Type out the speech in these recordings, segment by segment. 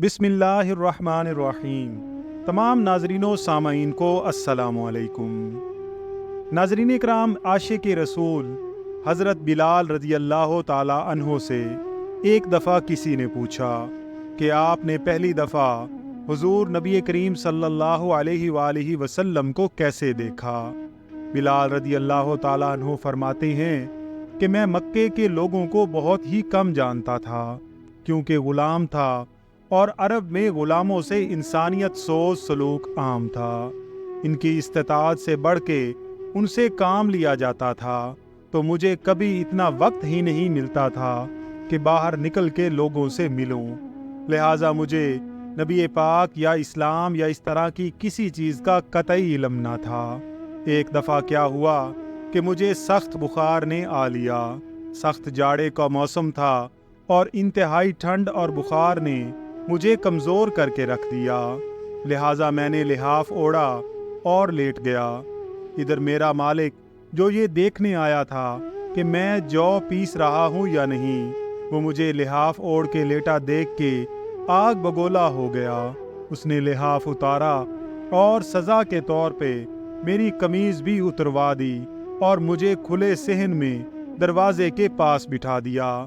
बिस्मिल्लाहिर्रहमानिर्रहीम। तमाम नाजरीन व सामाईन को अस्सलामु अलैकुम। नाजरीन इकराम, आशिक रसूल हज़रत बिलाल रज़ी अल्लाह ताला अन्हो से एक दफ़ा किसी ने पूछा कि आपने पहली दफ़ा हुजूर नबी करीम सल्लल्लाहु अलैहि वसल्लम को कैसे देखा। बिलाल रज़ी अल्लाह ताला अन्हो फरमाते हैं कि मैं मक्के के लोगों को बहुत ही कम जानता था, क्योंकि ग़ुलाम था और अरब में ग़ुलामों से इंसानियत सोच सलूक आम था। इनकी इस्तिताअत से बढ़ के उनसे काम लिया जाता था, तो मुझे कभी इतना वक्त ही नहीं मिलता था कि बाहर निकल के लोगों से मिलूं। लिहाजा मुझे नबी पाक या इस्लाम या इस तरह की किसी चीज़ का कतई इल्म न था। एक दफ़ा क्या हुआ कि मुझे सख्त बुखार ने आ लिया। सख्त जाड़े का मौसम था और इंतहाई ठंड और बुखार ने मुझे कमज़ोर करके रख दिया। लिहाजा मैंने लिहाफ ओढ़ा और लेट गया। इधर मेरा मालिक, जो ये देखने आया था कि मैं जौ पीस रहा हूँ या नहीं, वो मुझे लिहाफ ओढ़ के लेटा देख के आग बगोला हो गया। उसने लिहाफ उतारा और सज़ा के तौर पे मेरी कमीज़ भी उतरवा दी और मुझे खुले सहन में दरवाजे के पास बिठा दिया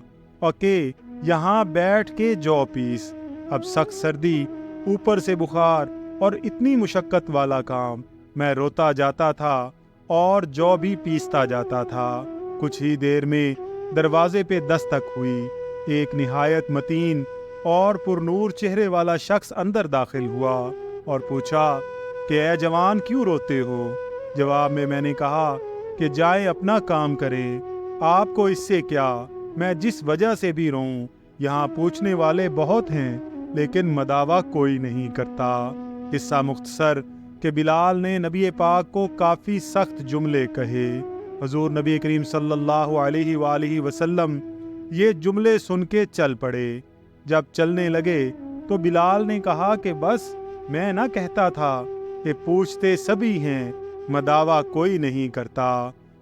और के यहाँ बैठ के जौ पीस। अब सख्त सर्दी, ऊपर से बुखार और इतनी मुशक्क़त वाला काम, मैं रोता जाता था और जौ भी पीसता जाता था। कुछ ही देर में दरवाजे पे दस्तक हुई। एक निहायत मतीन और पुरनूर चेहरे वाला शख्स अंदर दाखिल हुआ और पूछा कि ऐ जवान, क्यों रोते हो। जवाब में मैंने कहा कि जाए अपना काम करें, आपको इससे क्या। मैं जिस वजह से भी रोऊं, यहाँ पूछने वाले बहुत हैं लेकिन मदावा कोई नहीं करता। किस्सा मुख्तसर कि बिलाल ने नबी पाक को काफ़ी सख्त जुमले कहे। हुजूर नबी करीम सल्लल्लाहु अलैहि वसल्लम ये जुमले सुन के चल पड़े। जब चलने लगे तो बिलाल ने कहा कि बस मैं ना कहता था कि पूछते सभी हैं, मदावा कोई नहीं करता।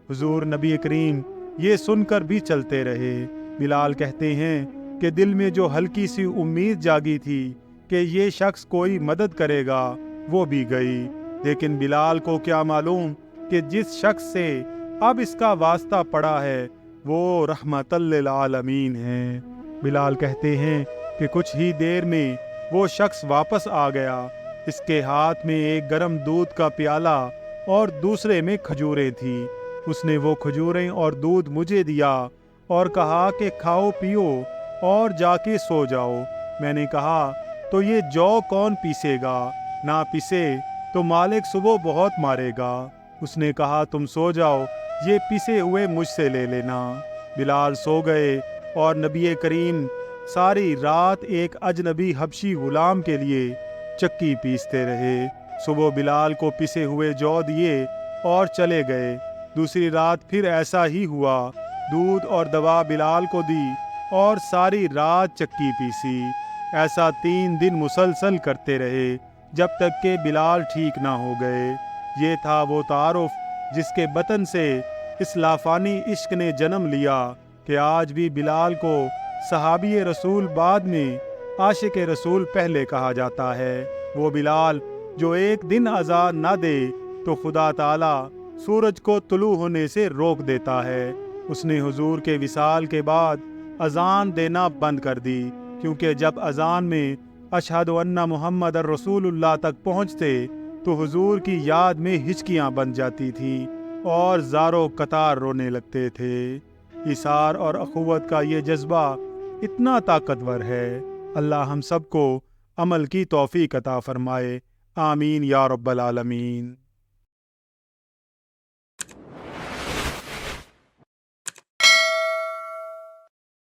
हुजूर नबी करीम ये सुनकर भी चलते रहे। बिलाल कहते हैं कि दिल में जो हल्की सी उम्मीद जागी थी कि ये शख्स कोई मदद करेगा, वो भी गई। लेकिन बिलाल को क्या मालूम कि जिस शख्स से अब इसका वास्ता पड़ा है वो रहमतल लिल आलमीन है। बिलाल कहते हैं कि कुछ ही देर में वो शख्स वापस आ गया। इसके हाथ में एक गरम दूध का प्याला और दूसरे में खजूरें थी। उसने वो खजूरें और दूध मुझे दिया और कहा कि खाओ पियो और जाके सो जाओ। मैंने कहा तो ये जौ कौन पीसेगा, ना पीसे तो मालिक सुबह बहुत मारेगा। उसने कहा तुम सो जाओ, ये पिसे हुए मुझसे ले लेना। बिलाल सो गए और नबी करीम सारी रात एक अजनबी हबशी गुलाम के लिए चक्की पीसते रहे। सुबह बिलाल को पिसे हुए जौ दिए और चले गए। दूसरी रात फिर ऐसा ही हुआ। दूध और दवा बिलाल को दी और सारी रात चक्की पीसी। ऐसा 3 दिन मुसलसल करते रहे जब तक कि बिलाल ठीक ना हो गए। ये था वो तारुफ जिसके बतन से इस लाफानी इश्क ने जन्म लिया कि आज भी बिलाल को सहाबी रसूल बाद में आशिक रसूल पहले कहा जाता है। वो बिलाल जो एक दिन अज़ान ना दे तो खुदा ताला सूरज को तुलू होने से रोक देता है। उसने हुजूर के विसाल के बाद अज़ान देना बंद कर दी, क्योंकि जब अज़ान में अशहदु अन्ना मुहम्मद रसूलुल्लाह तक पहुँचते तो हुजूर की याद में हिचकियाँ बन जाती थी और ज़ारो कतार रोने लगते थे। इसार और अखुवत का ये जज्बा इतना ताकतवर है। अल्लाह हम सबको अमल की तौफीक अता फरमाए। आमीन या रब्बल आलमीन।